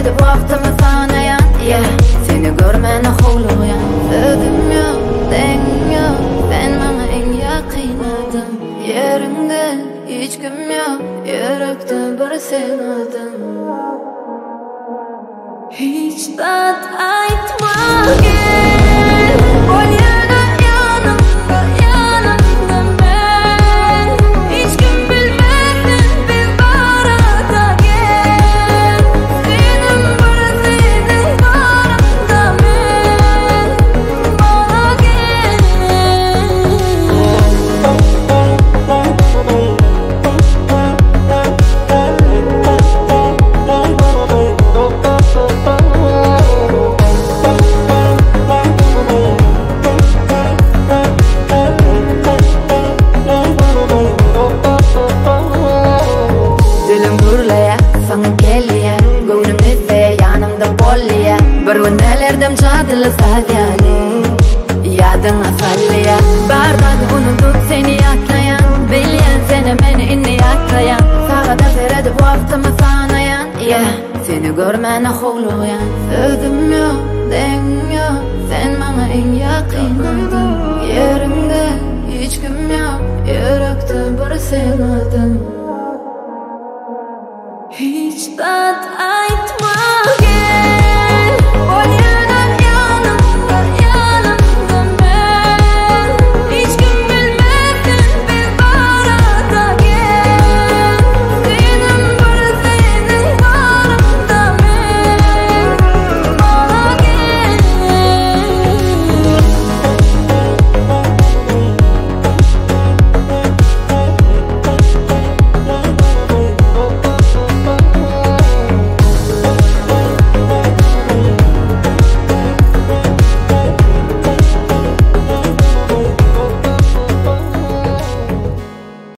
edip vaktimi sanayan, yeah. Seni görmeni hovlayan, sözüm yok, dengim yok. Sen bana en yakın adam. Yerimde hiç kim yok, yürekte bir sen adam. Hiç tat aytma gel, ol yana yanımda, yanımda ben. Hiç kim bilmeden bir arada gel. Senin bir senin varımda ben, bana gel. Dilim gurlaya, sana geliye. Gönlüm ise yanımda bolliye. Bir gün nelerdim çadılı sadyali, yadına salliye. Bardadı unutup seni yaklayan, bilyen seni beni inni yaklayan. Sağa da veredip vaktimi sanayan, yeah. Seni görmeni hovlayan, sözüm yok, dengim yok. Sen bana en yakın adam. Yerimde hiç kim yok, yürekte bir sen adam. Hiç tat